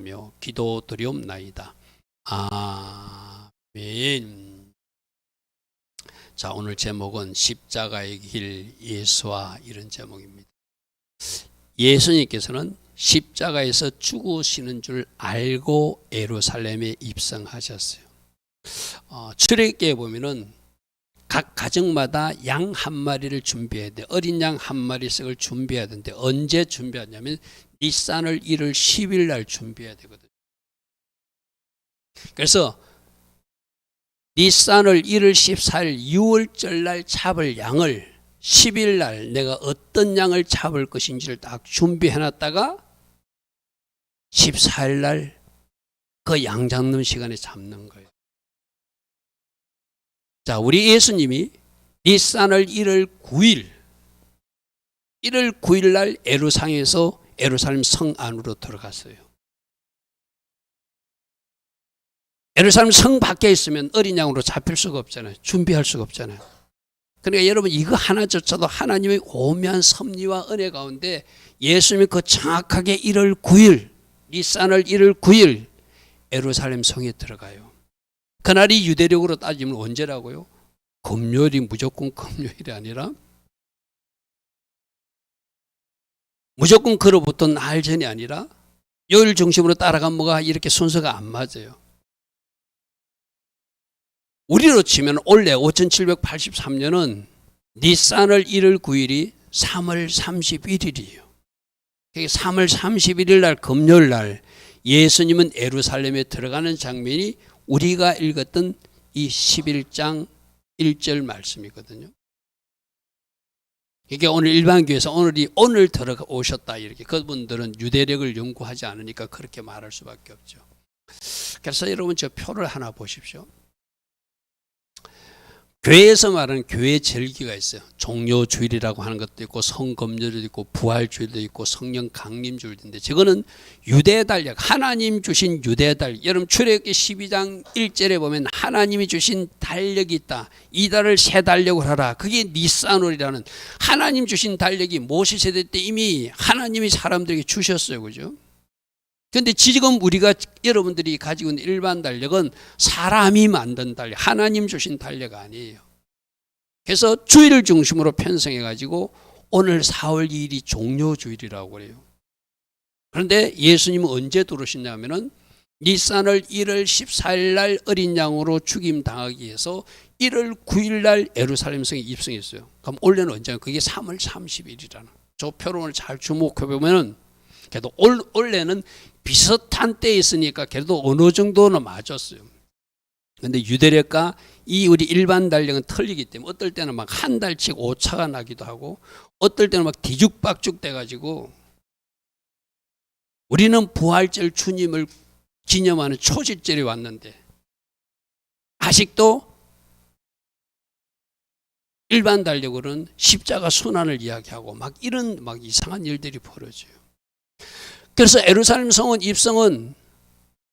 감사하며 기도드리옵나이다. 아멘. 자, 오늘 제목은 십자가의 길 예수와, 이런 제목입니다. 예수님께서는 십자가에서 죽으시는 줄 알고 예루살렘에 입성하셨어요. 출애굽기에 보면은 각 가정마다 양 한 마리를 준비해야 돼. 어린 양 한 마리씩을 준비해야 되는데 언제 준비하냐면 니산을 1월 10일 날 준비해야 되거든요. 그래서 니산을 1월 14일 6월절 날 잡을 양을 10일 날 내가 어떤 양을 잡을 것인지를 딱 준비해 놨다가 14일 날 그 양 잡는 시간에 잡는 거예요. 자, 우리 예수님이 니산을 1월 9일 날 예루살렘 성 안으로 들어갔어요. 예루살렘 성 밖에 있으면 어린 양으로 잡힐 수가 없잖아요. 준비할 수가 없잖아요. 그러니까 여러분, 이거 하나조차도 하나님의 오묘한 섭리와 은혜 가운데 예수님이 그 정확하게 1월 9일, 니산을 1월 9일 예루살렘 성에 들어가요. 그날이 유대력으로 따지면 언제라고요? 금요일이 무조건 금요일이 아니라 무조건 그로부터 날 전이 아니라 요일 중심으로 따라가면 뭐가 이렇게 순서가 안 맞아요. 우리로 치면 원래 5783년은 니산을 1월 9일이 3월 31일이에요. 3월 31일 날 금요일 날 예수님은 예루살렘에 들어가는 장면이 우리가 읽었던 이 11장 1절 말씀이거든요. 이게 오늘 일반교회에서 오늘 들어오셨다, 이렇게. 그분들은 유대력을 연구하지 않으니까 그렇게 말할 수밖에 없죠. 그래서 여러분, 저 표를 하나 보십시오. 교회에서 말하는 교회 절기가 있어요. 종료주일이라고 하는 것도 있고, 성검절도 있고, 부활주일도 있고, 성령 강림주일도 있는데, 저거는 유대달력, 하나님 주신 유대달력. 여러분, 출애굽기 12장 1절에 보면 하나님이 주신 달력이 있다. 이 달을 새 달력을 하라. 그게 니산월이라는 하나님 주신 달력이 모세 세대 때 이미 하나님이 사람들에게 주셨어요. 그죠? 그런데 지금 여러분들이 가지고 있는 일반 달력은 사람이 만든 달력, 하나님 주신 달력 아니에요. 그래서 주일을 중심으로 편성해가지고 오늘 4월 2일이 종료주일이라고 그래요. 그런데 예수님은 언제 들어오셨냐면은 니산을 1월 14일 날 어린 양으로 죽임 당하기 위해서 1월 9일 날 예루살렘 성에 입성했어요. 그럼 원래는 언제냐? 그게 3월 30일이라는. 저 표를 잘 주목해 보면은 그래도 원래는 비슷한 때에 있으니까 그래도 어느 정도는 맞았어요. 그런데 유대력과 이 우리 일반 달력은 틀리기 때문에 어떨 때는 막 한 달씩 오차가 나기도 하고, 어떨 때는 막 뒤죽박죽 돼가지고, 우리는 부활절 주님을 기념하는 초실절이 왔는데 아직도 일반 달력으로는 십자가 순환을 이야기하고 막 이런 이상한 일들이 벌어져요. 그래서 예루살렘 성은 입성은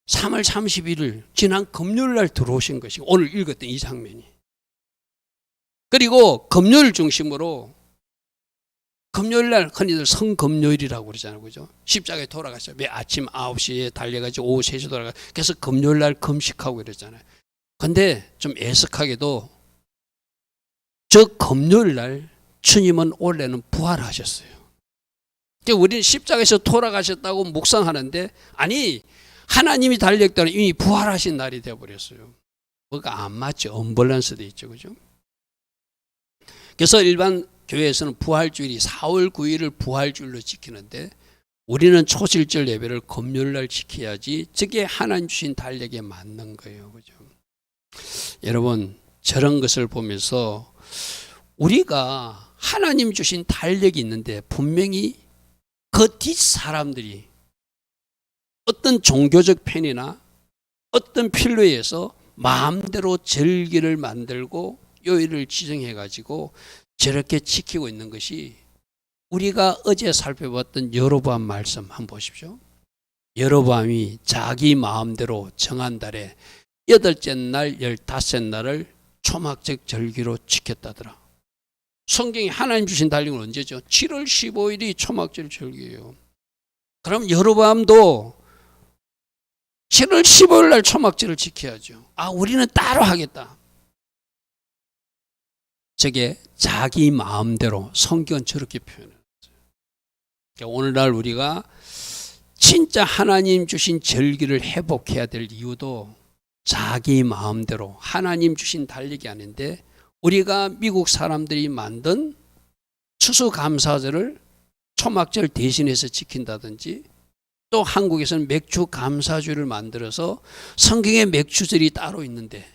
3월 31일 지난 금요일 날 들어오신 것이고, 오늘 읽었던 이 장면이. 그리고 금요일 중심으로 금요일 날 흔히들 성금요일이라고 그러잖아요. 그죠? 십자가에 돌아가셨어요. 매 아침 9시에 달려가지고 오후 3시에 돌아가. 그래서 금요일 날 금식하고 이러잖아요. 근데 좀 애석하게도 저 금요일 날 주님은 원래는 부활하셨어요. 우리는 십자가에서 돌아가셨다고 묵상하는데, 아니, 하나님이 달력대로 이미 부활하신 날이 되어버렸어요. 뭐가 안 맞죠. 언밸런스도 있죠. 그죠? 그래서 일반 교회에서는 부활주일이 4월 9일을 부활주일로 지키는데, 우리는 초실절 예배를 금요일 날 지켜야지 저게 하나님 주신 달력에 맞는 거예요. 그죠? 여러분, 저런 것을 보면서 우리가 하나님 주신 달력이 있는데 분명히 그 뒷사람들이 어떤 종교적 편이나 어떤 필요에 의해서 마음대로 절기를 만들고 요일을 지정해가지고 저렇게 지키고 있는 것이, 우리가 어제 살펴봤던 여로보암 말씀 한번 보십시오. 여로보암이 자기 마음대로 정한 달에 8째 날, 15날을 초막적 절기로 지켰다더라. 성경이 하나님 주신 달력은 언제죠? 7월 15일이 초막절 절기예요. 그럼 여로보암도 7월 15일 날 초막절을 지켜야죠. 아, 우리는 따로 하겠다. 저게 자기 마음대로 성경은 저렇게 표현해요. 그러니까 오늘날 우리가 진짜 하나님 주신 절기를 회복해야 될 이유도 자기 마음대로 하나님 주신 달력이 아닌데 우리가 미국 사람들이 만든 추수감사절을 초막절 대신해서 지킨다든지 또 한국에서는 맥주 감사주를 만들어서 성경에 맥주절이 따로 있는데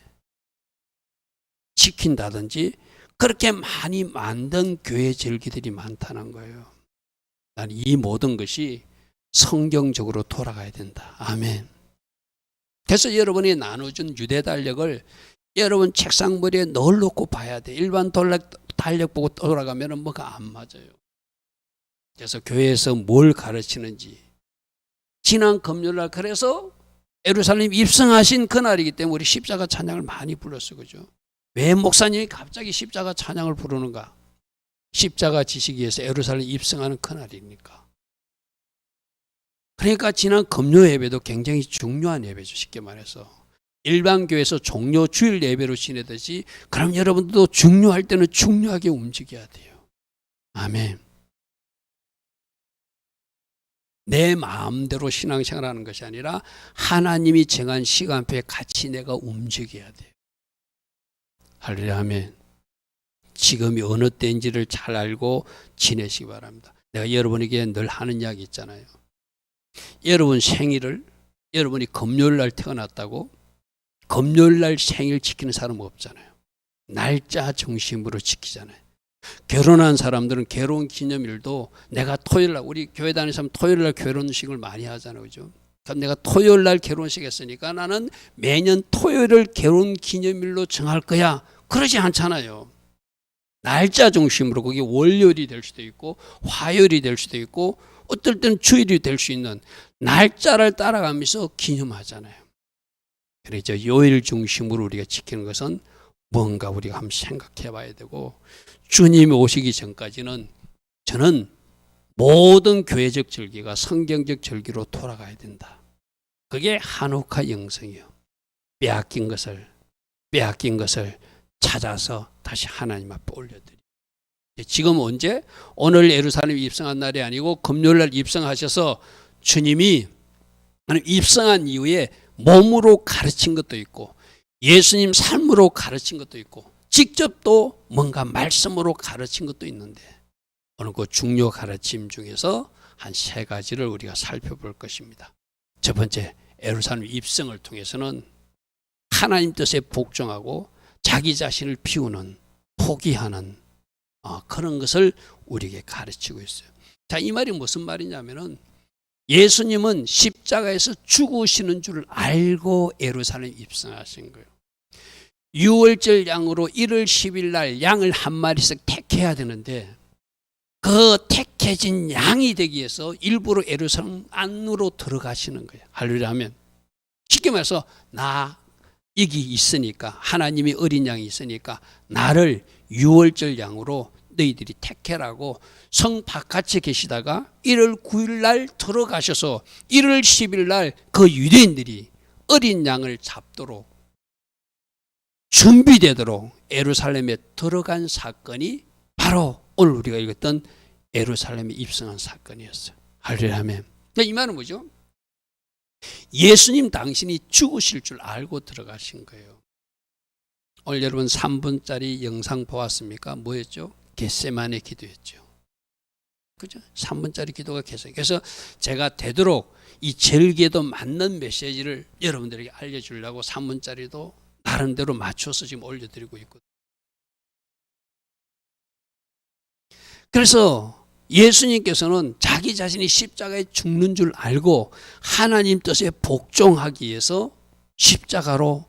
지킨다든지 그렇게 많이 만든 교회 절기들이 많다는 거예요. 난 이 모든 것이 성경적으로 돌아가야 된다. 아멘. 그래서 여러분이 나눠준 유대 달력을 여러분 책상머리에 늘 놓고 봐야 돼. 일반 달력 보고 돌아가면 뭐가 안 맞아요. 그래서 교회에서 뭘 가르치는지 지난 금요일날 그래서 예루살렘 입성하신 그날이기 때문에 우리 십자가 찬양을 많이 불렀어요. 그죠? 왜 목사님이 갑자기 십자가 찬양을 부르는가? 십자가 지시기 위해서 예루살렘 입성하는 그날이니까. 그러니까 지난 금요 예배도 굉장히 중요한 예배죠. 쉽게 말해서 일반 교회에서 종료 주일 예배로 지내듯이 그럼 여러분들도 중요할 때는 중요하게 움직여야 돼요. 아멘. 내 마음대로 신앙생활하는 것이 아니라 하나님이 정한 시간표에 같이 내가 움직여야 돼요. 할렐루야. 아멘. 지금이 어느 때인지를 잘 알고 지내시기 바랍니다. 내가 여러분에게 늘 하는 이야기 있잖아요. 여러분 생일을 여러분이 금요일날 태어났다고 금요일날 생일 지키는 사람은 없잖아요. 날짜 중심으로 지키잖아요. 결혼한 사람들은 결혼 기념일도 내가 토요일날 우리 교회 다니는 사람 토요일날 결혼식을 많이 하잖아요. 그죠? 그럼 내가 토요일날 결혼식 했으니까 나는 매년 토요일을 결혼 기념일로 정할 거야. 그러지 않잖아요. 날짜 중심으로 그게 월요일이 될 수도 있고 화요일이 될 수도 있고 어떨 때는 주일이 될 수 있는 날짜를 따라가면서 기념하잖아요. 그래서 요일 중심으로 우리가 지키는 것은 뭔가 우리가 한번 생각해 봐야 되고 주님이 오시기 전까지는 저는 모든 교회적 절기가 성경적 절기로 돌아가야 된다. 그게 한옥화 영성이요. 빼앗긴 것을 찾아서 다시 하나님 앞에 올려드립니다. 지금 언제? 오늘 예루살렘 입성한 날이 아니고 금요일날 입성하셔서 주님이 입성한 이후에 몸으로 가르친 것도 있고 예수님 삶으로 가르친 것도 있고 직접 또 뭔가 말씀으로 가르친 것도 있는데 오늘 그 중요 가르침 중에서 한 3가지를 우리가 살펴볼 것입니다. 첫 번째, 예루살렘 입성을 통해서는 하나님 뜻에 복종하고 자기 자신을 비우는 포기하는 그런 것을 우리에게 가르치고 있어요. 자, 이 말이 무슨 말이냐면은 예수님은 십자가에서 죽으시는 줄 알고 예루살렘 입성하신 거예요. 유월절 양으로 1월 10일 날 양을 한 마리씩 택해야 되는데 그 택해진 양이 되기 위해서 일부러 예루살렘 안으로 들어가시는 거예요. 할렐루야 하면 쉽게 말해서 나 여기 있으니까 하나님이 어린 양이 있으니까 나를 유월절 양으로 너희들이 택해라고 성 바깥에 계시다가 1월 9일 날 들어가셔서 1월 10일 날 그 유대인들이 어린 양을 잡도록 준비되도록 예루살렘에 들어간 사건이 바로 오늘 우리가 읽었던 예루살렘에 입성한 사건이었어요. 할렐루야 아멘. 이 말은 뭐죠? 예수님 당신이 죽으실 줄 알고 들어가신 거예요. 오늘 여러분 3분짜리 영상 보았습니까? 뭐였죠? 겟세마네 기도였죠. 그죠? 3분짜리 기도가 계속. 그래서 제가 되도록 이 절기에도 맞는 메시지를 여러분들에게 알려주려고 3분짜리도 나름대로 맞춰서 지금 올려드리고 있거든요. 그래서 예수님께서는 자기 자신이 십자가에 죽는 줄 알고 하나님 뜻에 복종하기 위해서 십자가로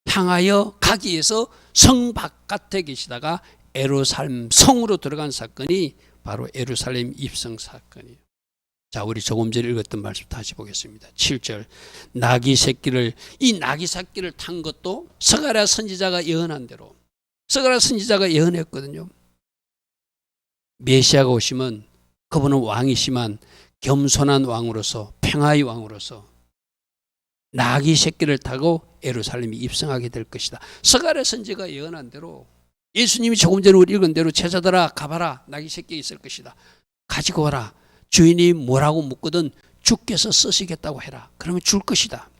향하여 가기 위해서 성 바깥에 계시다가 예루살렘 성으로 들어간 사건이 바로 예루살렘 입성 사건이에요. 자, 우리 조금 전에 읽었던 말씀 다시 보겠습니다. 7절 나귀 새끼를 탄 것도 스가랴 선지자가 예언한 대로 스가랴 선지자가 예언했거든요. 메시아가 오시면 그분은 왕이시만 겸손한 왕으로서 평화의 왕으로서 나귀 새끼를 타고 예루살렘에 입성하게 될 것이다. 스가랴 선지자가 예언한 대로 예수님이 조금 전에 우리 읽은 대로 제자들아 가봐라, 나귀 새끼 있을 것이다. 가지고 와라. 주인이 뭐라고 묻거든 주께서 쓰시겠다고 해라. 그러면 줄 것이다.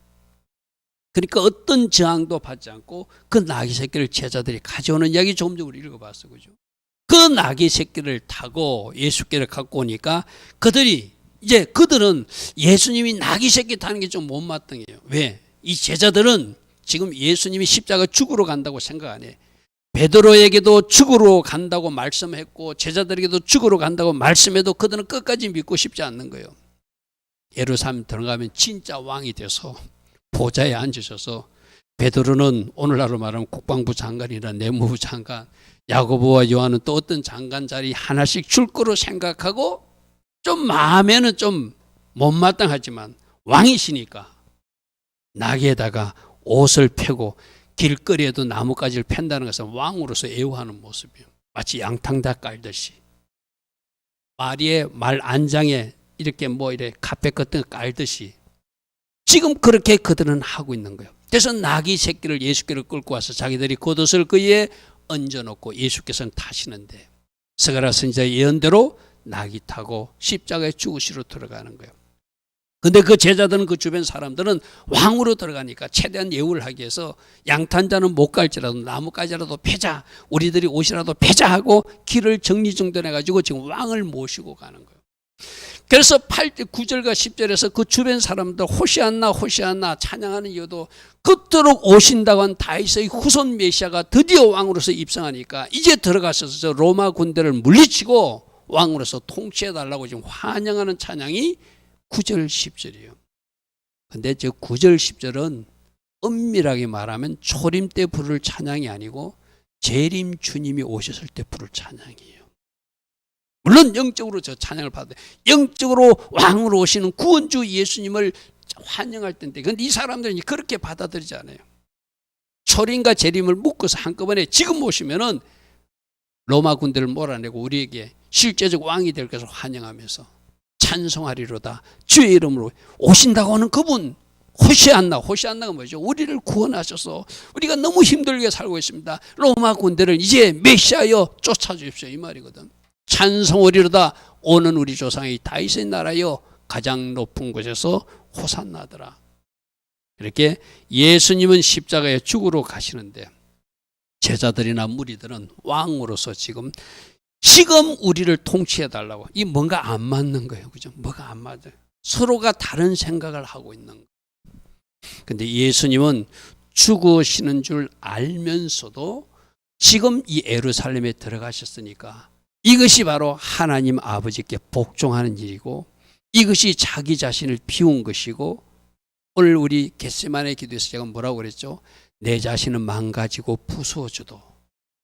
그러니까 어떤 저항도 받지 않고 그 나귀 새끼를 제자들이 가져오는 이야기 조금 전에 우리 읽어봤어, 그죠? 그 나귀 새끼를 타고 예수께를 갖고 오니까 그들은 예수님이 나귀 새끼 타는 게 좀 못마땅해요. 왜? 이 제자들은 지금 예수님이 십자가 죽으러 간다고 생각 안 해. 베드로에게도 죽으러 간다고 말씀했고 제자들에게도 죽으러 간다고 말씀해도 그들은 끝까지 믿고 싶지 않는 거예요. 예루살렘 들어가면 진짜 왕이 돼서 보좌에 앉으셔서 베드로는 오늘날로 말하면 국방부 장관이나 내무부 장관, 야고보와 요한은 또 어떤 장관 자리 하나씩 줄 거로 생각하고 좀 마음에는 좀 못마땅하지만 왕이시니까 나귀에다가 옷을 펴고 길거리에도 나뭇가지를 팬다는 것은 왕으로서 애호하는 모습이에요. 마치 양탕다 깔듯이 마리의 말 안장에 이렇게 카펫 같은 거 깔듯이 지금 그렇게 그들은 하고 있는 거예요. 그래서 나귀 새끼를 예수께로 끌고 와서 자기들이 겉옷을 그에 얹어놓고 예수께서는 타시는데 스가랴 선지자 예언대로 나귀 타고 십자가에 죽으시러 들어가는 거예요. 근데 그 제자들은 그 주변 사람들은 왕으로 들어가니까 최대한 예우를 하기 위해서 양탄자는 못 갈지라도 나뭇가지라도 패자, 우리들이 옷이라도 패자 하고 길을 정리정돈해가지고 지금 왕을 모시고 가는 거예요. 그래서 9절과 10절에서 그 주변 사람들 호시안나 호시안나 찬양하는 이유도 그토록 오신다고 한 다윗의 후손 메시아가 드디어 왕으로서 입성하니까 이제 들어가셔서 로마 군대를 물리치고 왕으로서 통치해달라고 지금 환영하는 찬양이 9절 10절이에요. 근데 저 9절 10절은 엄밀하게 말하면 초림 때 부를 찬양이 아니고 재림 주님이 오셨을 때 부를 찬양이에요. 물론 영적으로 저 찬양을 받아요. 영적으로 왕으로 오시는 구원주 예수님을 환영할 때인데 근데 이 사람들은 그렇게 받아들이지 않아요. 초림과 재림을 묶어서 한꺼번에 지금 오시면은 로마 군대를 몰아내고 우리에게 실제적 왕이 될 것을 환영하면서 찬송하리로다. 주의 이름으로 오신다고 하는 그분 호시안나가 뭐죠? 우리를 구원하셔서 우리가 너무 힘들게 살고 있습니다. 로마 군대를 이제 메시아여 쫓아주십시오 이 말이거든. 찬송하리로다. 오는 우리 조상의 다윗의 나라여 가장 높은 곳에서 호산나더라. 이렇게 예수님은 십자가에 죽으러 가시는데 제자들이나 무리들은 왕으로서 지금 우리를 통치해 달라고 이 뭔가 안 맞는 거예요. 그죠? 뭐가 안 맞아요. 서로가 다른 생각을 하고 있는 거예요. 근데 예수님은 죽으시는 줄 알면서도 지금 이 예루살렘에 들어가셨으니까 이것이 바로 하나님 아버지께 복종하는 일이고 이것이 자기 자신을 비운 것이고 오늘 우리 겟세마네 기도에서 제가 뭐라고 그랬죠? 내 자신은 망가지고 부수어져도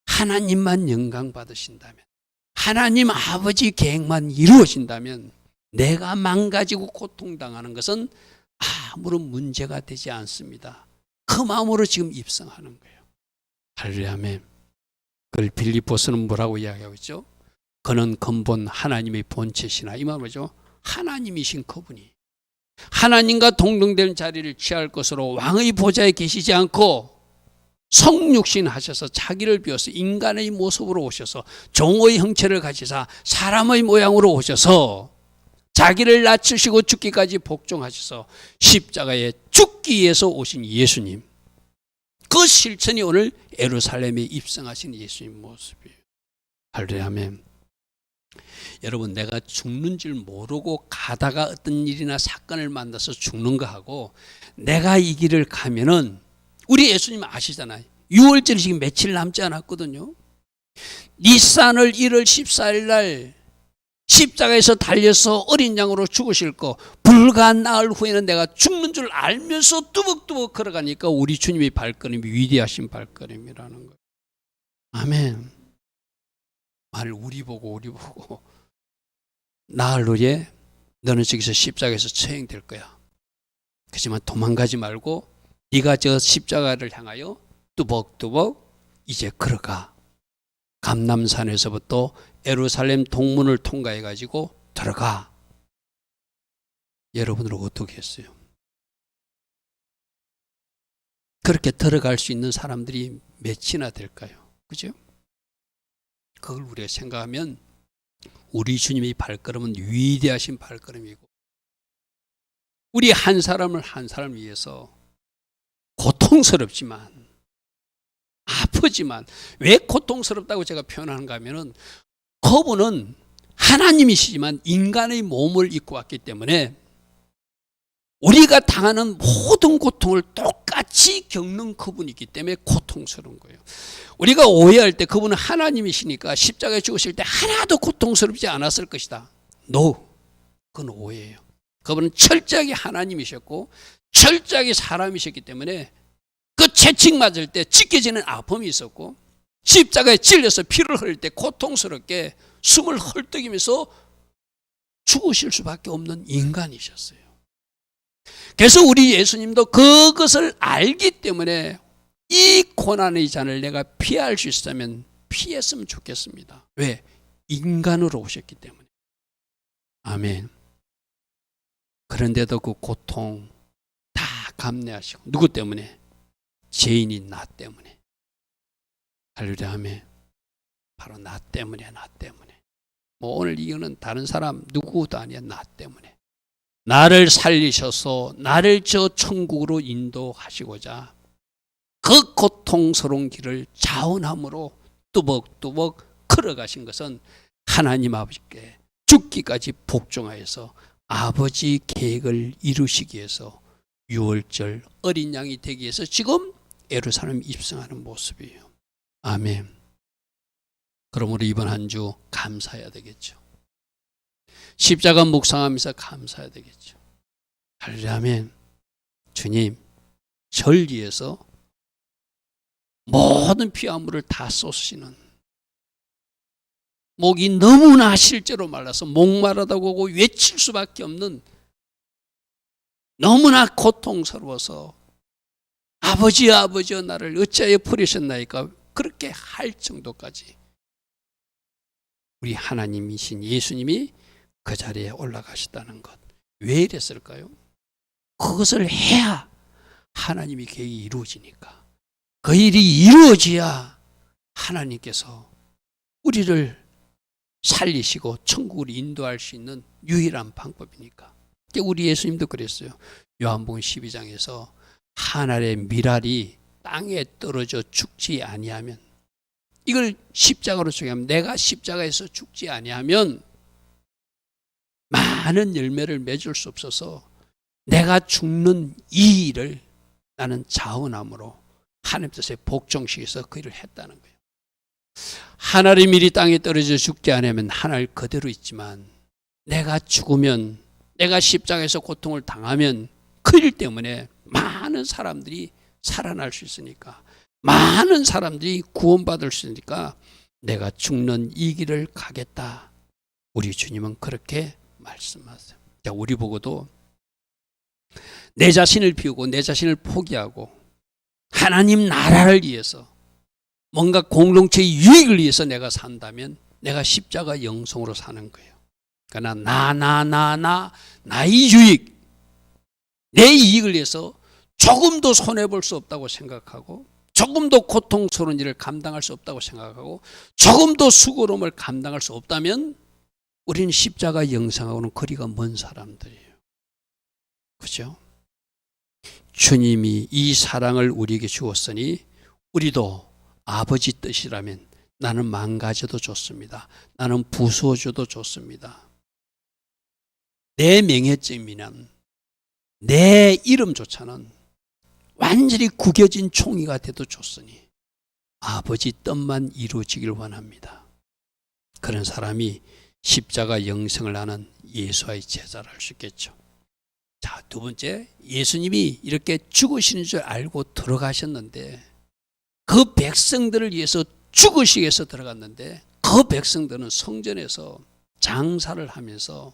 하나님만 영광 받으신다면 하나님 아버지 계획만 이루어진다면 내가 망가지고 고통당하는 것은 아무런 문제가 되지 않습니다. 그 마음으로 지금 입성하는 거예요. 할렐루야 아멘. 그걸 빌립보서는 뭐라고 이야기하고 있죠? 그는 근본 하나님의 본체시나 이 말은 뭐죠? 하나님이신 그분이 하나님과 동등된 자리를 취할 것으로 왕의 보좌에 계시지 않고 성육신 하셔서 자기를 비워서 인간의 모습으로 오셔서 종의 형체를 가지사 사람의 모양으로 오셔서 자기를 낮추시고 죽기까지 복종하셔서 십자가에 죽기 위해서 오신 예수님, 그 실천이 오늘 예루살렘에 입성하신 예수님 모습이에요. 할렐루야 아멘. 여러분, 내가 죽는 줄 모르고 가다가 어떤 일이나 사건을 만나서 죽는 거하고 내가 이 길을 가면은 우리 예수님 아시잖아요. 6월절이 지금 며칠 남지 않았거든요. 니산을 1월 14일 날 십자가에서 달려서 어린 양으로 죽으실 거 불과 나흘 후에는 내가 죽는 줄 알면서 뚜벅뚜벅 걸어가니까 우리 주님의 발걸음이 위대하신 발걸음이라는 거예요. 아멘. 말 우리 보고 나흘 후에 너는 저기서 십자가에서 처형될 거야. 그렇지만 도망가지 말고 네가 저 십자가를 향하여 뚜벅뚜벅 이제 걸어가. 감람산에서부터 예루살렘 동문을 통과해 가지고 들어가. 여러분을 어떻게 했어요? 그렇게 들어갈 수 있는 사람들이 몇이나 될까요? 그죠? 그걸 우리가 생각하면 우리 주님의 발걸음은 위대하신 발걸음이고, 우리 한 사람을 한 사람을 위해서 고통스럽지만, 아프지만, 왜 고통스럽다고 제가 표현하는가 하면은, 그분은 하나님이시지만 인간의 몸을 입고 왔기 때문에 우리가 당하는 모든 고통을 똑같이 겪는 그분이기 때문에 고통스러운 거예요. 우리가 오해할 때 그분은 하나님이시니까 십자가에 죽으실 때 하나도 고통스럽지 않았을 것이다. No, 그건 오해예요. 그분은 철저하게 하나님이셨고 철저하게 사람이셨기 때문에 그 채찍 맞을 때 찢겨지는 아픔이 있었고, 십자가에 찔려서 피를 흘릴 때 고통스럽게 숨을 헐떡이면서 죽으실 수밖에 없는 인간이셨어요. 그래서 우리 예수님도 그것을 알기 때문에 이 고난의 잔을 내가 피할 수 있다면 피했으면 좋겠습니다. 왜? 인간으로 오셨기 때문에. 아멘. 그런데도 그 고통 다 감내하시고, 누구 때문에? 죄인인 나 때문에. 할렐루야. 아멘. 바로 나 때문에, 나 때문에. 뭐 오늘 이거는 다른 사람 누구도 아니야. 나 때문에. 나를 살리셔서 나를 저 천국으로 인도하시고자 그 고통스러운 길을 자원함으로 뚜벅뚜벅 걸어가신 것은 하나님 아버지께 죽기까지 복종하여서 아버지 계획을 이루시기 위해서 6월절 어린 양이 되기 위해서 지금 예루살렘 입성하는 모습이에요. 아멘. 그러므로 이번 한 주 감사해야 되겠죠. 십자가 묵상하면서 감사해야 되겠죠. 할렐루야. 아멘. 주님, 절 위해서 모든 피와 물을 다 쏟으시는, 목이 너무나 실제로 말라서 목마르다고 하고 외칠 수밖에 없는, 너무나 고통스러워서 아버지여 아버지여 나를 어찌하여 버리셨나이까 그렇게 할 정도까지 우리 하나님이신 예수님이 그 자리에 올라가셨다는 것. 왜 이랬을까요? 그것을 해야 하나님의 계획이 이루어지니까. 그 일이 이루어져야 하나님께서 우리를 살리시고 천국으로 인도할 수 있는 유일한 방법이니까. 우리 예수님도 그랬어요. 요한복음 12장에서 한 알의 밀알이 땅에 떨어져 죽지 아니하면, 이걸 십자가로 정하면, 내가 십자가에서 죽지 아니하면 많은 열매를 맺을 수 없어서 내가 죽는 이 일을 나는 자원함으로 하나님 뜻에 복종시켜서 그 일을 했다는 거예요. 한 알의 밀이 땅에 떨어져 죽지 않으면 한 알 그대로 있지만, 내가 죽으면, 내가 십자가에서 고통을 당하면 그 일 때문에 많은 사람들이 살아날 수 있으니까, 많은 사람들이 구원받을 수 있으니까 내가 죽는 이 길을 가겠다. 우리 주님은 그렇게 말씀하세요. 자, 우리 보고도 내 자신을 비우고 내 자신을 포기하고 하나님 나라를 위해서, 뭔가 공동체의 유익을 위해서 내가 산다면 내가 십자가 영성으로 사는 거예요. 그러나 나의 유익, 내 이익을 위해서 조금도 손해볼 수 없다고 생각하고, 조금도 고통스러운 일을 감당할 수 없다고 생각하고, 조금도 수고로움을 감당할 수 없다면 우리는 십자가 영성하고는 거리가 먼 사람들이에요. 그죠? 주님이 이 사랑을 우리에게 주었으니 우리도 아버지 뜻이라면 나는 망가져도 좋습니다. 나는 부수어져도 좋습니다. 내 명예점이란, 내 이름조차는 완전히 구겨진 종이가 돼도 좋으니 아버지 뜻만 이루어지길 원합니다. 그런 사람이 십자가 영생을 하는 예수의 제자를 할 수 있겠죠. 자, 두 번째, 예수님이 이렇게 죽으시는 줄 알고 들어가셨는데, 그 백성들을 위해서 죽으시기 위해서 들어갔는데, 그 백성들은 성전에서 장사를 하면서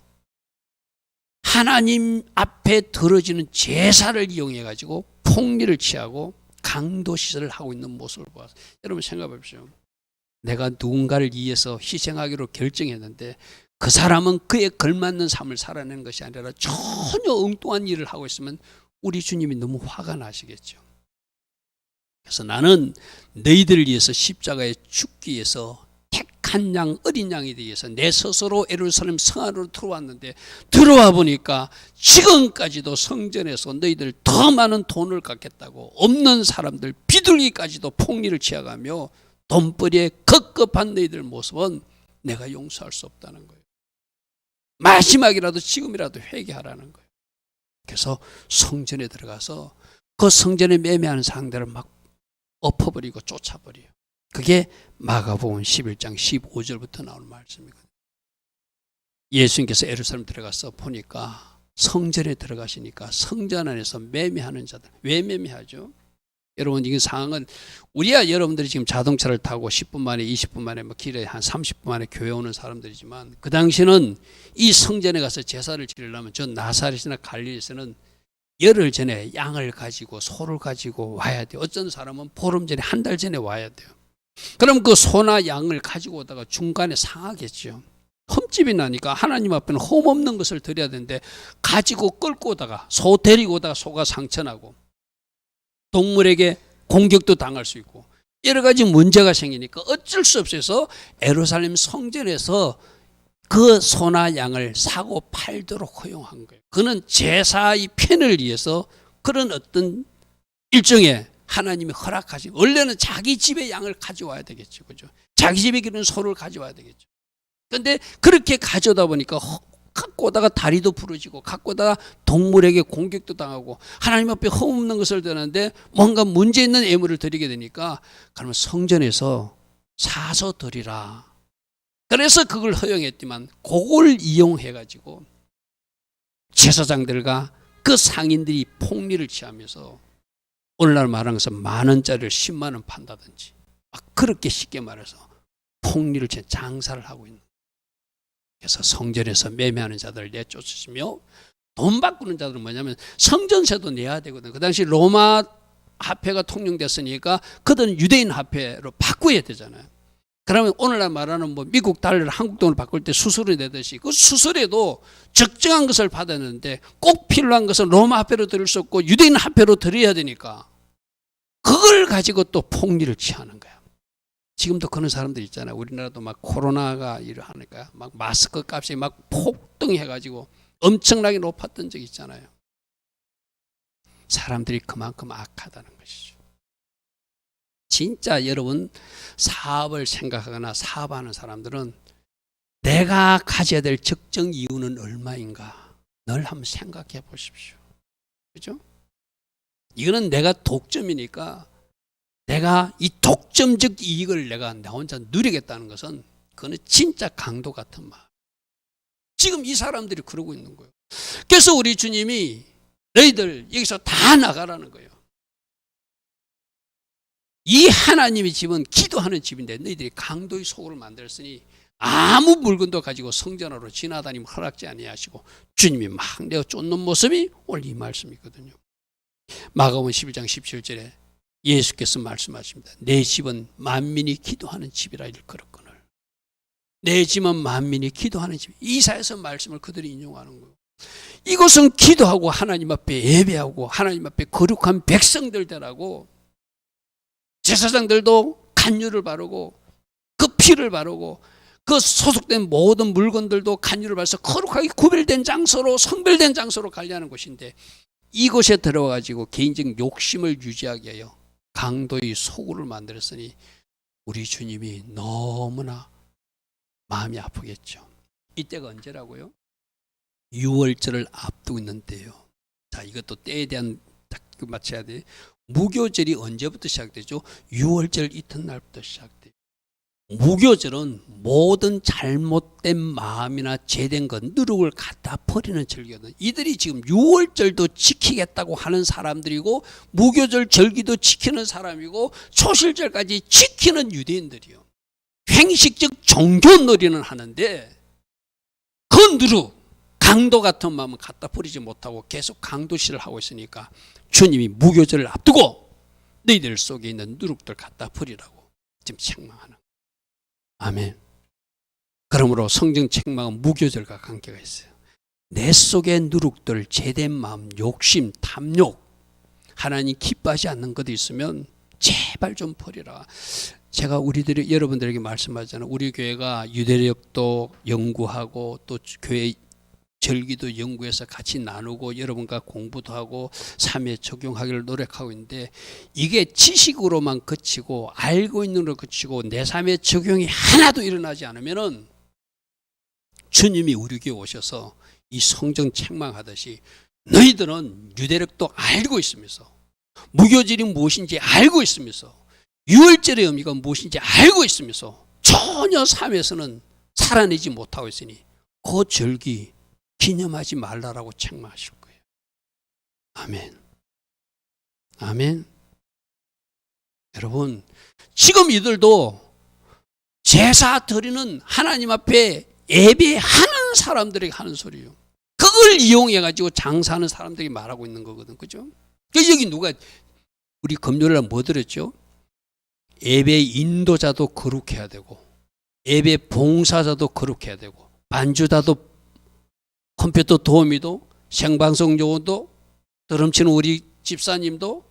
하나님 앞에 들어지는 제사를 이용해 가지고 폭리를 취하고 강도 시설을 하고 있는 모습을 보았어요. 여러분 생각해 보십시오. 내가 누군가를 위해서 희생하기로 결정했는데 그 사람은 그에 걸맞는 삶을 살아내는 것이 아니라 전혀 엉뚱한 일을 하고 있으면 우리 주님이 너무 화가 나시겠죠. 그래서 나는 너희들을 위해서 십자가에 죽기 위해서 택한 양, 어린 양이 되기 위해서 내 스스로 예루살렘 성 안으로 들어왔는데, 들어와 보니까 지금까지도 성전에서 너희들 더 많은 돈을 갚겠다고 없는 사람들 비둘기까지도 폭리를 취해가며 돈벌이에 급급한 너희들 모습은 내가 용서할 수 없다는 거예요. 마지막이라도 지금이라도 회개하라는 거예요. 그래서 성전에 들어가서 그 성전에 매매하는 상대를 막 엎어버리고 쫓아버려요. 그게 마가복음 11장 15절부터 나오는 말씀이거든요. 예수님께서 예루살렘 들어가서 보니까 성전에 들어가시니까 성전 안에서 매매하는 자들, 왜 매매하죠? 여러분, 이 상황은 우리야 여러분들이 지금 자동차를 타고 10분 만에 20분 만에 뭐 길에 한 30분 만에 교회 오는 사람들이지만, 그 당시는 이 성전에 가서 제사를 지내려면 저 나사렛이나 갈릴리에서는 열흘 전에 양을 가지고 소를 가지고 와야 돼요. 어떤 사람은 보름 전에, 한 달 전에 와야 돼요. 그럼 그 소나 양을 가지고 오다가 중간에 상하겠죠. 흠집이 나니까 하나님 앞에는 흠 없는 것을 드려야 되는데, 가지고 끌고 오다가, 소 데리고 오다가 소가 상처나고 동물에게 공격도 당할 수 있고 여러 가지 문제가 생기니까 어쩔 수 없어서 예루살렘 성전에서 그 소나 양을 사고 팔도록 허용한 거예요. 그는 제사의 편을 위해서 그런 어떤 일종의 하나님이 허락하신, 원래는 자기 집에 양을 가져와야 되겠죠. 그죠? 자기 집에 기른 소를 가져와야 되겠죠. 그런데 그렇게 가져다 보니까 갖고 오다가 다리도 부러지고 갖고 오다가 동물에게 공격도 당하고 하나님 앞에 흠없는 것을 드렸는데 뭔가 문제 있는 예물을 드리게 되니까, 그러면 성전에서 사서 드리라. 그래서 그걸 허용했지만 그걸 이용해가지고 제사장들과 그 상인들이 폭리를 취하면서 오늘날 말하는 것은 10,000원짜리를 10만 원 판다든지 막 그렇게 쉽게 말해서 폭리를 취해 장사를 하고 있는 거예요. 그래서 성전에서 매매하는 자들을 내쫓으시며, 돈 바꾸는 자들은 뭐냐면 성전세도 내야 되거든요. 그 당시 로마 화폐가 통용됐으니까 그들은 유대인 화폐로 바꿔야 되잖아요. 그러면 오늘날 말하는 뭐 미국 달러를 한국 돈으로 바꿀 때 수수료 내듯이 그 수수료도 적정한 것을 받았는데 꼭 필요한 것은 로마 화폐로 드릴 수 없고 유대인 화폐로 드려야 되니까 그걸 가지고 또 폭리를 취하는 거야. 지금도 그런 사람들 있잖아요. 우리나라도 막 코로나가 이러하니까 막 마스크 값이 막 폭등해가지고 엄청나게 높았던 적이 있잖아요. 사람들이 그만큼 악하다는 것이죠. 진짜 여러분, 사업을 생각하거나 사업하는 사람들은 내가 가져야 될 적정 이유는 얼마인가 늘 한번 생각해 보십시오. 그죠? 이거는 내가 독점이니까 내가 이 독점적 이익을 내가 나 혼자 누리겠다는 것은 그거는 진짜 강도 같은 말. 지금 이 사람들이 그러고 있는 거예요. 그래서 우리 주님이 너희들 여기서 다 나가라는 거예요. 이 하나님의 집은 기도하는 집인데 너희들이 강도의 소굴을 만들었으니 아무 물건도 가지고 성전으로 지나다니면 허락지 아니하시고, 주님이 막 내어 쫓는 모습이 오늘 이 말씀이거든요. 마가복음 11장 17절에 예수께서 말씀하십니다. 내 집은 만민이 기도하는 집이라 일컬었거늘. 내 집은 만민이 기도하는 집. 이사야서 말씀을 그들이 인용하는 거예요. 이것은 기도하고 하나님 앞에 예배하고 하나님 앞에 거룩한 백성들 되라고 제사장들도 간유를 바르고 그 피를 바르고 그 소속된 모든 물건들도 간유를 바라서 거룩하게 구별된 장소로, 성별된 장소로 관리하는 곳인데, 이곳에 들어와가지고 개인적 욕심을 유지하게 하여 강도의 소굴을 만들었으니 우리 주님이 너무나 마음이 아프겠죠. 이때가 언제라고요? 6월절을 앞두고 있는데요. 자, 이것도 때에 대한 딱 맞춰야 돼. 무교절이 언제부터 시작되죠? 6월절 이튿날부터 시작돼요. 무교절은 모든 잘못된 마음이나 죄된 것, 누룩을 갖다 버리는 절기거든요. 이들이 지금 6월절도 지키겠다고 하는 사람들이고 무교절 절기도 지키는 사람이고 초실절까지 지키는 유대인들이요. 횡식적 종교놀이는 하는데 그 누룩, 강도 같은 마음은 갖다 버리지 못하고 계속 강도질을 하고 있으니까 주님이 무교절을 앞두고 너희들 속에 있는 누룩들 갖다 버리라고 지금 책망하는 거예요. 아멘. 그러므로 성경 책망은 무교절과 관계가 있어요. 내 속의 누룩들, 죄된 마음, 욕심, 탐욕, 하나님 기뻐하지 않는 것이 있으면 제발 좀 버리라. 제가 우리들이 여러분들에게 말씀하잖아요. 우리 교회가 유대력도 연구하고 또 교회 절기도 연구해서 같이 나누고 여러분과 공부도 하고 삶에 적용하기를 노력하고 있는데, 이게 지식으로만 그치고 알고 있는 걸로 그치고 내 삶에 적용이 하나도 일어나지 않으면은 주님이 우리 교회 오셔서 이 성경 책망하듯이 너희들은 유대력도 알고 있으면서 무교절이 무엇인지 알고 있으면서 유월절의 의미가 무엇인지 알고 있으면서 전혀 삶에서는 살아내지 못하고 있으니 그 절기 기념하지 말라라고 책망하실 거예요. 아멘. 아멘. 여러분, 지금 이들도 제사 드리는 하나님 앞에 예배하는 사람들에게 하는 소리예요. 그걸 이용해가지고 장사하는 사람들이 말하고 있는 거거든. 그죠? 여기 누가, 우리 금요일날 뭐 들었죠? 예배 인도자도 거룩해야 되고, 예배 봉사자도 거룩해야 되고, 반주자도, 컴퓨터 도우미도, 생방송 요원도, 드럼치는 우리 집사님도,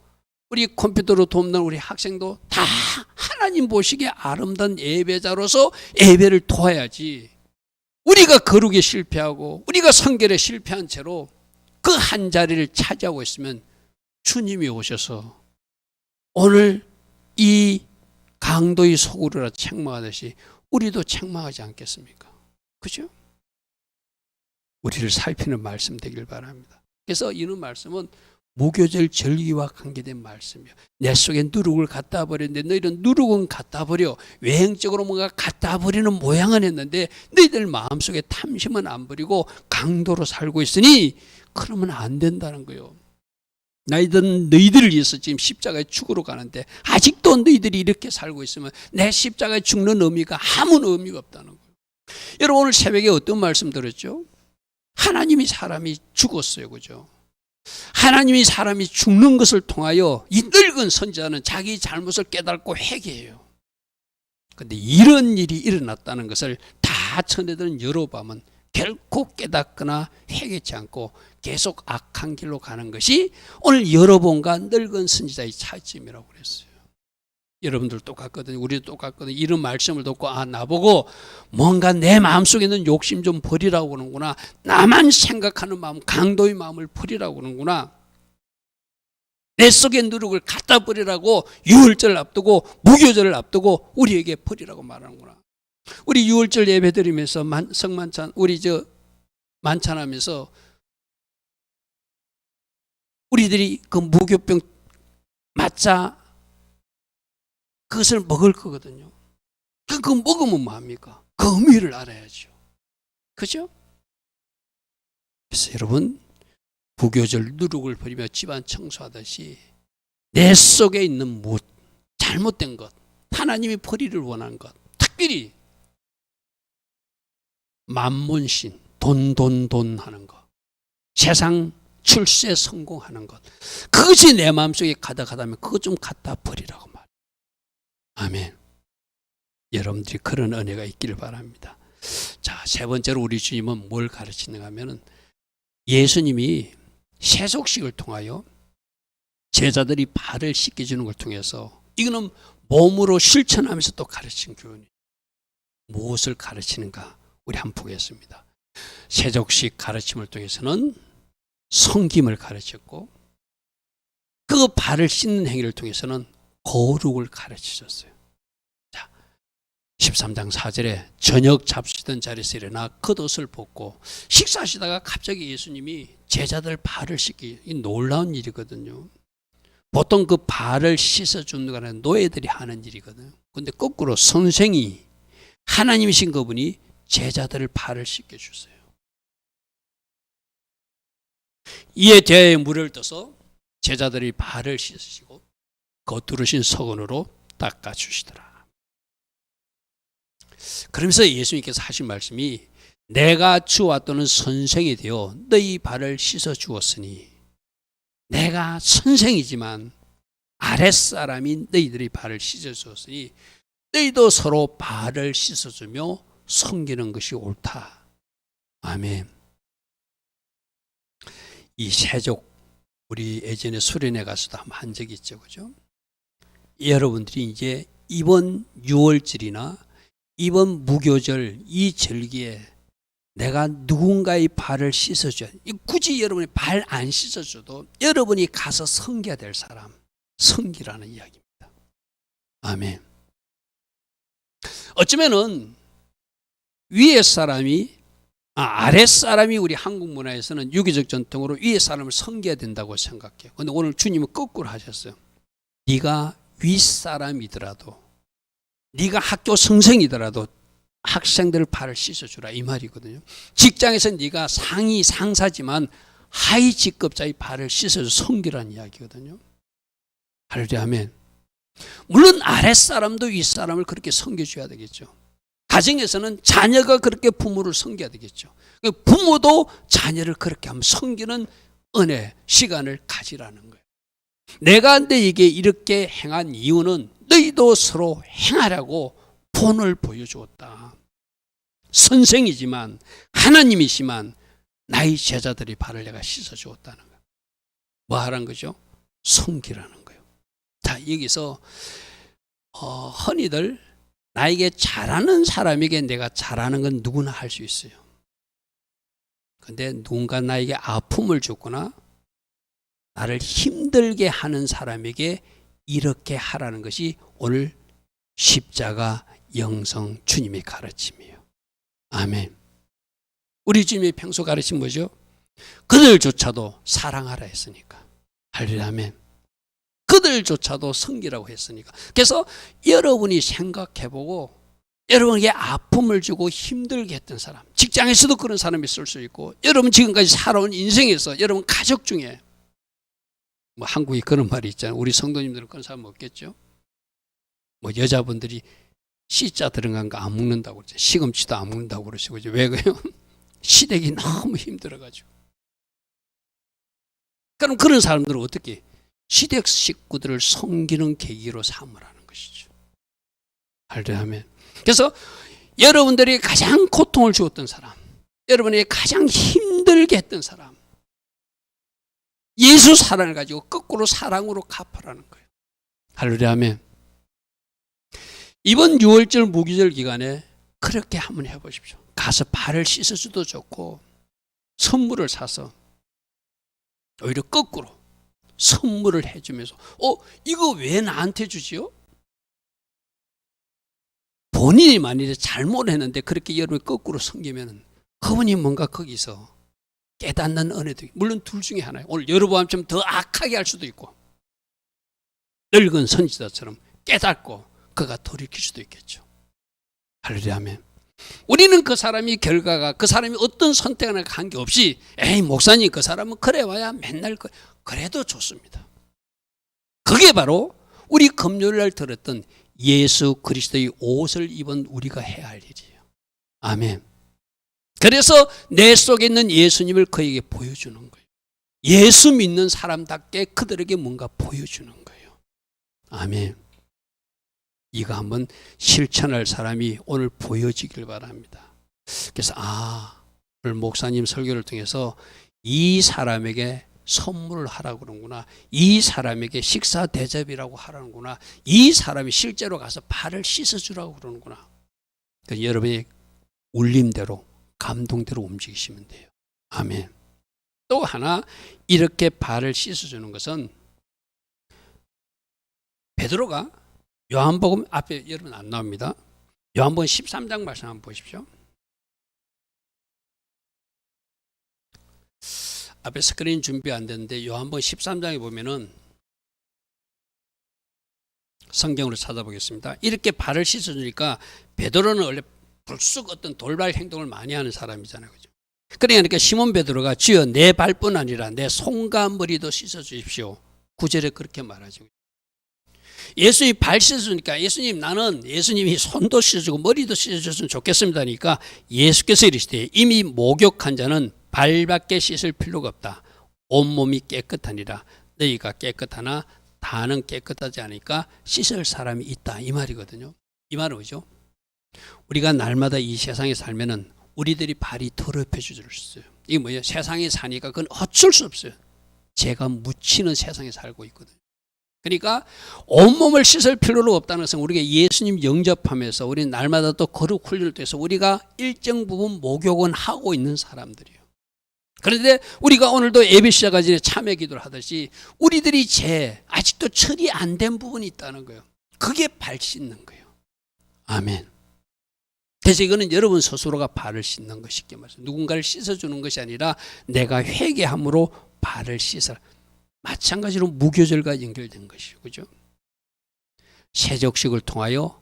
우리 컴퓨터로 돕는 우리 학생도 다 하나님 보시기에 아름다운 예배자로서 예배를 도와야지. 우리가 거룩에 실패하고 우리가 성결에 실패한 채로 그 한 자리를 차지하고 있으면 주님이 오셔서 오늘 이 강도의 소굴이라 책망하듯이 우리도 책망하지 않겠습니까? 그죠? 우리를 살피는 말씀 되길 바랍니다. 그래서 이런 말씀은 무교절 절기와 관계된 말씀이에요. 내 속에 누룩을 갖다 버렸는데 너희는 누룩은 갖다 버려. 외형적으로 뭔가 갖다 버리는 모양은 했는데 너희들 마음속에 탐심은 안 버리고 강도로 살고 있으니 그러면 안 된다는 거예요. 너희들을 위해서 지금 십자가에 죽으러 가는데 아직도 너희들이 이렇게 살고 있으면 내 십자가에 죽는 의미가 아무 의미가 없다는 거예요. 여러분, 오늘 새벽에 어떤 말씀 들었죠? 하나님이 사람이 죽었어요. 그죠? 하나님이 사람이 죽는 것을 통하여 이 늙은 선지자는 자기 잘못을 깨닫고 회개해요. 그런데 이런 일이 일어났다는 것을 다 천혜들은 여러 밤은 결코 깨닫거나 회개치 않고 계속 악한 길로 가는 것이 오늘 여러분과 늙은 선지자의 차이점이라고 그랬어요. 여러분들 똑같거든요. 우리도 똑같거든요. 이런 말씀을 듣고 나보고 뭔가 내 마음속에 있는 욕심 좀 버리라고 그러는구나. 나만 생각하는 마음, 강도의 마음을 버리라고 그러는구나. 내 속에 누룩을 갖다 버리라고 유월절을 앞두고 무교절을 앞두고 우리에게 버리라고 말하는구나. 우리 유월절 예배 드리면서 성만찬 우리 만찬하면서 우리들이 그 무교병 맞자 그것을 먹을 거거든요. 그거 먹으면 뭐합니까? 그 의미를 알아야죠. 그죠? 그래서 여러분, 무교절 누룩을 버리며 집안 청소하듯이 내 속에 있는 잘못된 것, 하나님이 버리를 원하는 것, 특별히 만문신, 돈 하는 것, 세상 출세 성공하는 것, 그것이 내 마음속에 가득하다면 그것 좀 갖다 버리라고 말해요. 아멘. 여러분들이 그런 은혜가 있기를 바랍니다. 자, 세 번째로 우리 주님은 뭘 가르치는가 하면은 예수님이 세속식을 통하여 제자들이 발을 씻겨주는 걸 통해서, 이거는 몸으로 실천하면서 또 가르친 교훈이에요. 무엇을 가르치는가? 우리 한번 보겠습니다. 세족식 가르침을 통해서는 성김을 가르쳤고, 그 발을 씻는 행위를 통해서는 거룩을 가르치셨어요. 자, 13장 4절에 저녁 잡수던 자리에서 일어나 겉옷을 벗고 식사하시다가 갑자기 예수님이 제자들 발을 씻기, 이 놀라운 일이거든요. 보통 그 발을 씻어주는 거는 노예들이 하는 일이거든요. 그런데 거꾸로 선생이, 하나님이신 그분이 제자들을 발을 씻겨주세요. 이에 대해 물을 떠서 제자들이 발을 씻으시고 겉두르신 서건으로 닦아주시더라. 그러면서 예수님께서 하신 말씀이, 내가 주와 또는 선생이 되어 너희 발을 씻어주었으니, 내가 선생이지만 아랫사람인 너희들의 발을 씻어주었으니 너희도 서로 발을 씻어주며 섬기는 것이 옳다. 아멘. 이 세족, 우리 예전에 수련회 가서도 한번 한 적이 있죠. 그죠? 여러분들이 이제 이번 6월절이나 이번 무교절 이 절기에 내가 누군가의 발을 씻어줘야, 굳이 여러분이 발 안 씻어줘도 여러분이 가서 섬겨야 될 사람, 섬기라는 이야기입니다. 아멘. 어쩌면은 위에 사람이 아랫 사람이 우리 한국 문화에서는 유교적 전통으로 위에 사람을 섬겨야 된다고 생각해요. 그런데 오늘 주님은 거꾸로 하셨어요. 네가 윗사람이더라도, 네가 학교 선생이더라도 학생들 발을 씻어주라, 이 말이거든요. 직장에서 네가 상위 상사지만 하위 직급자의 발을 씻어줘 섬기라는 이야기거든요. 할렐루야, 아멘. 물론 아랫사람도 윗사람을 그렇게 섬겨줘야 되겠죠. 가정에서는 자녀가 그렇게 부모를 섬겨야 되겠죠. 부모도 자녀를 그렇게 하면 섬기는 은혜, 시간을 가지라는 거예요. 내가 너에게 이렇게 행한 이유는 너희도 서로 행하라고 본을 보여주었다. 선생이지만 하나님이시만 나의 제자들의 발을 내가 씻어주었다는 거예요. 뭐 하라는 거죠? 섬기라는 거예요. 자, 여기서 흔히들 나에게 잘하는 사람에게 내가 잘하는 건 누구나 할 수 있어요. 근데 누군가 나에게 아픔을 줬거나 나를 힘들게 하는 사람에게 이렇게 하라는 것이 오늘 십자가 영성 주님의 가르침이에요. 아멘. 우리 주님의 평소 가르침 뭐죠? 그들조차도 사랑하라 했으니까. 할렐루야, 아멘. 그들조차도 섬기라고 했으니까. 그래서 여러분이 생각해보고 여러분에게 아픔을 주고 힘들게 했던 사람, 직장에서도 그런 사람이 있을 수 있고, 여러분 지금까지 살아온 인생에서 여러분 가족 중에 뭐 한국에 그런 말이 있잖아요. 우리 성도님들은 그런 사람 없겠죠? 뭐 여자분들이 씨자 들어간 거 안 먹는다고 그러죠. 시금치도 안 먹는다고 그러시고. 왜 그래요? 시댁이 너무 힘들어가지고. 그럼 그런 사람들은 어떻게? 시댁 식구들을 섬기는 계기로 삼으라는 것이죠. 할렐루야, 아멘. 그래서 여러분들이 가장 고통을 주었던 사람, 여러분에게 가장 힘들게 했던 사람, 예수 사랑을 가지고 거꾸로 사랑으로 갚아라는 거예요. 할렐루야, 아멘. 이번 6월절 무기절 기간에 그렇게 한번 해보십시오. 가서 발을 씻어줘도 좋고 선물을 사서 오히려 거꾸로 선물을 해주면서 이거 왜 나한테 주지요? 본인이 만일에 잘못했는데 그렇게 여러분이 거꾸로 섬기면 그분이 뭔가 거기서 깨닫는 은혜도 있고, 물론 둘 중에 하나예요. 오늘 여러분처럼 더 악하게 할 수도 있고, 늙은 선지자처럼 깨닫고 그가 돌이킬 수도 있겠죠. 할렐루야, 아멘. 우리는 그 사람이 결과가, 그 사람이 어떤 선택을 하나 관계없이 에이 목사님 그 사람은 그래 와야 맨날 그래도 좋습니다. 그게 바로 우리 금요일날 들었던 예수 그리스도의 옷을 입은 우리가 해야 할 일이에요. 아멘. 그래서 내 속에 있는 예수님을 그에게 보여주는 거예요. 예수 믿는 사람답게 그들에게 뭔가 보여주는 거예요. 아멘. 이거 한번 실천할 사람이 오늘 보여지길 바랍니다. 그래서 오늘 목사님 설교를 통해서 이 사람에게 선물을 하라고 그러는구나, 이 사람에게 식사 대접이라고 하라는구나, 이 사람이 실제로 가서 발을 씻어주라고 그러는구나. 그러니까 여러분이 울림대로 감동대로 움직이시면 돼요. 아멘. 또 하나 이렇게 발을 씻어주는 것은 베드로가 요한복음 앞에 여러분 안 나옵니다. 요한복음 13장 말씀 한번 보십시오. 앞에 스크린 준비 안 됐는데 요한복음 13장에 보면은 성경으로 찾아보겠습니다. 이렇게 발을 씻어주니까 베드로는 원래 불쑥 어떤 돌발 행동을 많이 하는 사람이잖아요. 그죠? 그러니까 시몬 베드로가 주여 내 발뿐 아니라 내 손과 머리도 씻어주십시오. 9절에 그렇게 말하죠. 예수님이 발 씻어주니까 나는 예수님이 손도 씻어주고 머리도 씻어줬으면 좋겠습니다니까 예수께서 이르시되 이미 목욕한 자는 발밖에 씻을 필요가 없다. 온몸이 깨끗하니라. 너희가 깨끗하나 다는 깨끗하지 않으니까 씻을 사람이 있다. 이 말이거든요. 이 말은 뭐죠? 우리가 날마다 이 세상에 살면은 우리들이 발이 더럽혀질 수 있어요. 이게 뭐예요? 세상에 사니까 그건 어쩔 수 없어요. 죄가 묻히는 세상에 살고 있거든요. 그러니까 온몸을 씻을 필요는 없다는 것은 우리가 예수님 영접하면서 우리 날마다 또 거룩 훈련을 통해서 우리가 일정 부분 목욕은 하고 있는 사람들이에요. 그런데 우리가 오늘도 예배 시작하기 전에 참회 기도를 하듯이 우리들이 아직도 처리 안 된 부분이 있다는 거예요. 그게 발 씻는 거예요. 아멘. 그래서 이거는 여러분 스스로가 발을 씻는 것, 쉽게 말해서 누군가를 씻어주는 것이 아니라 내가 회개함으로 발을 씻어라. 마찬가지로 무교절과 연결된 것이죠. 그죠? 세족식을 통하여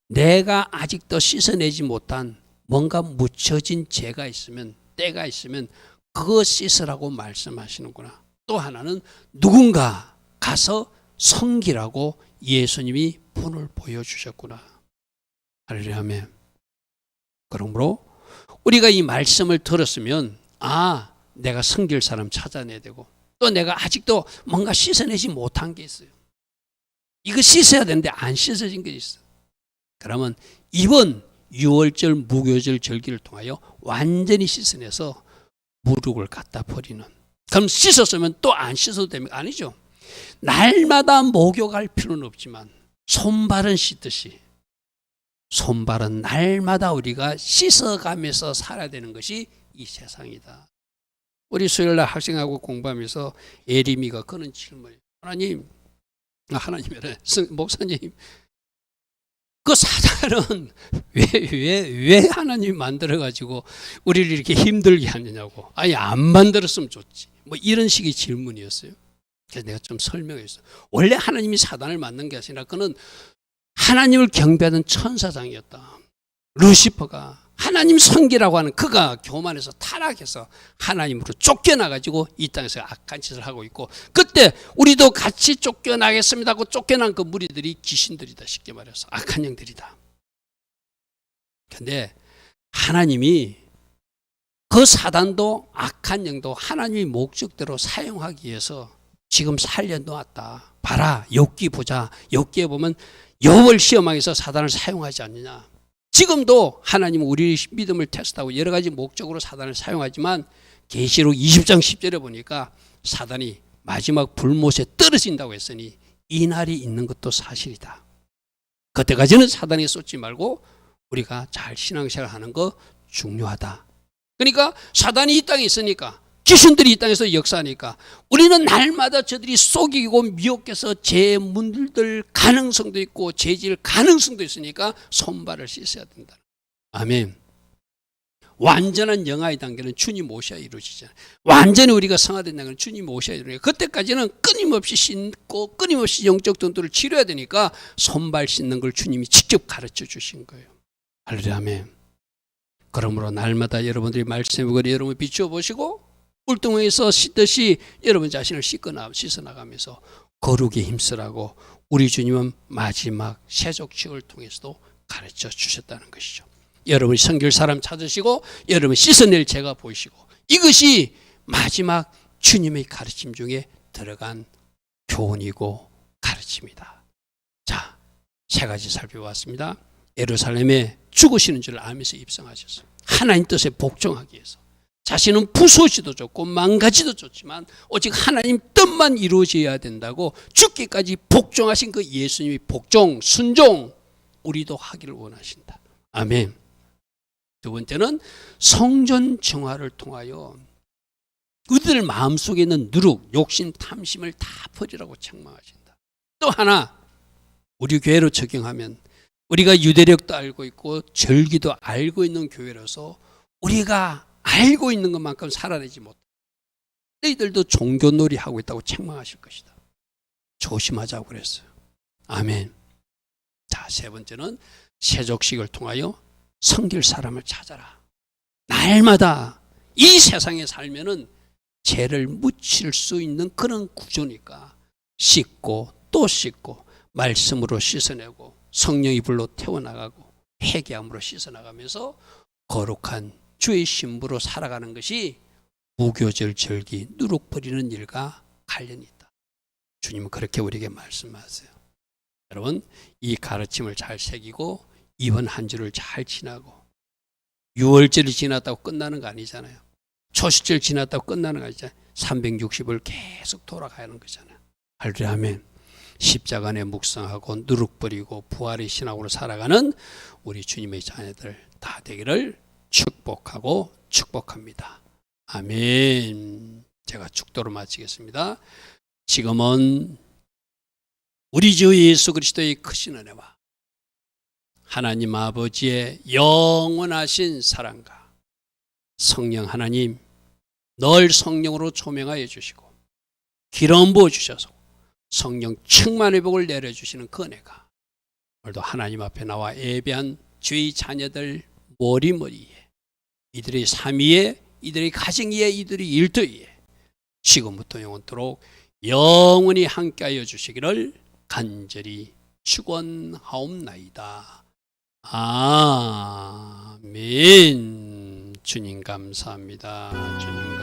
내가 아직도 씻어내지 못한 뭔가 묻혀진 죄가 있으면, 때가 있으면 그거 씻으라고 말씀하시는구나. 또 하나는 누군가 가서 섬기라고 예수님이 분을 보여주셨구나. 할렐루야. 그러므로 우리가 이 말씀을 들었으면 내가 섬길 사람 찾아내야 되고, 또 내가 아직도 뭔가 씻어내지 못한 게 있어요. 이거 씻어야 되는데 안 씻어진 게 있어요. 그러면 이번 6월절 무교절 절기를 통하여 완전히 씻어내서 무릎을 갖다 버리는. 그럼 씻었으면 또 안 씻어도 됩니까? 아니죠. 날마다 목욕할 필요는 없지만 손발은 씻듯이 손발은 날마다 우리가 씻어가면서 살아야 되는 것이 이 세상이다. 우리 수요일날 학생하고 공부하면서 예림이가 그런 질문이에요. 하나님이래. 목사님, 그 사단은 왜 하나님이 만들어가지고 우리를 이렇게 힘들게 하느냐고. 아니, 안 만들었으면 좋지. 뭐 이런 식의 질문이었어요. 그래서 내가 좀 설명했어요. 원래 하나님이 사단을 만든 게 아니라 그는 하나님을 경배하는 천사장이었다. 루시퍼가 하나님 섬기라고 하는 그가 교만해서 타락해서 하나님으로 쫓겨나가지고 이 땅에서 악한 짓을 하고 있고, 그때 우리도 같이 쫓겨나겠습니다 하고 쫓겨난 그 무리들이 귀신들이다. 쉽게 말해서 악한 영들이다. 그런데 하나님이 그 사단도 악한 영도 하나님의 목적대로 사용하기 위해서 지금 살려놓았다. 봐라, 욥기 보자. 욥기에 보면 욥을 시험하기 위해서 사단을 사용하지 않느냐. 지금도 하나님은 우리의 믿음을 테스트하고 여러 가지 목적으로 사단을 사용하지만 계시록 20장 10절에 보니까 사단이 마지막 불못에 떨어진다고 했으니 이 날이 있는 것도 사실이다. 그때까지는 사단에 쏟지 말고 우리가 잘 신앙생활 하는 거 중요하다. 그러니까 사단이 이 땅에 있으니까, 귀신들이 이 땅에서 역사하니까 우리는 날마다 저들이 속이고 미혹해서 죄 문들 가능성도 있고 죄질 가능성도 있으니까 손발을 씻어야 된다. 아멘. 완전한 영화의 단계는 주님 오셔야 이루어지잖아요. 완전히 우리가 성화된 단계는 주님 오셔야 이루어져요. 그때까지는 끊임없이 씻고 끊임없이 영적 전투를 치료해야 되니까 손발 씻는 걸 주님이 직접 가르쳐 주신 거예요. 할렐루야. 아멘. 그러므로 날마다 여러분들이 말씀을 여러분 비추어 보시고 꿀등에서 씻듯이 여러분 자신을 씻어 나가면서 거룩에 힘쓰라고 우리 주님은 마지막 세족식을 통해서도 가르쳐 주셨다는 것이죠. 여러분이 섬길 사람 찾으시고 여러분 씻어낼 죄가 보이시고, 이것이 마지막 주님의 가르침 중에 들어간 교훈이고 가르침이다. 자, 세 가지 살펴봤습니다. 예루살렘에 죽으시는 줄 알면서 입성하셨어요. 하나님 뜻에 복종하기 위해서. 자신은 부수어지도 좋고 망가지도 좋지만 오직 하나님 뜻만 이루어져야 된다고 죽기까지 복종하신 그 예수님의 복종, 순종, 우리도 하기를 원하신다. 아멘. 두 번째는 성전 정화를 통하여 우리들 마음속에 있는 누룩, 욕심, 탐심을 다 버리라고 책망하신다. 또 하나, 우리 교회로 적용하면 우리가 유대력도 알고 있고 절기도 알고 있는 교회라서 우리가 알고 있는 것만큼 살아내지 못해. 너희들도 종교놀이 하고 있다고 책망하실 것이다. 조심하자고 그랬어요. 아멘. 자, 세 번째는 세족식을 통하여 섬길 사람을 찾아라. 날마다 이 세상에 살면은 죄를 묻힐 수 있는 그런 구조니까 씻고 또 씻고 말씀으로 씻어내고 성령의 불로 태워나가고 회개함으로 씻어나가면서 거룩한 주의 신부로 살아가는 것이 무교절 절기 누룩 버리는 일과 관련이 있다. 주님은 그렇게 우리에게 말씀하세요. 여러분, 이 가르침을 잘 새기고 이번 한 주를 잘 지나고 6월절이 지났다고 끝나는 거 아니잖아요. 초시절 지났다고 끝나는 거 아니잖아요. 360을 계속 돌아가는 거잖아요. 할렐루야 아멘. 십자가 안에 묵상하고 누룩버리고 부활의 신앙으로 살아가는 우리 주님의 자녀들 다 되기를 축복하고 축복합니다. 아멘. 제가 축도로 마치겠습니다. 지금은 우리 주 예수 그리스도의 크신 은혜와 하나님 아버지의 영원하신 사랑과 성령 하나님 늘 성령으로 조명하여 주시고 기름 부어 주셔서 성령 충만의 복을 내려주시는 그 은혜가 오늘도 하나님 앞에 나와 예배한 주의 자녀들 머리머리에 이들의 삶 위에 이들의 가정 위에 이들의 일터 위에 지금부터 영원토록 영원히 함께하여 주시기를 간절히 축원하옵나이다. 아멘. 주님 감사합니다. 주님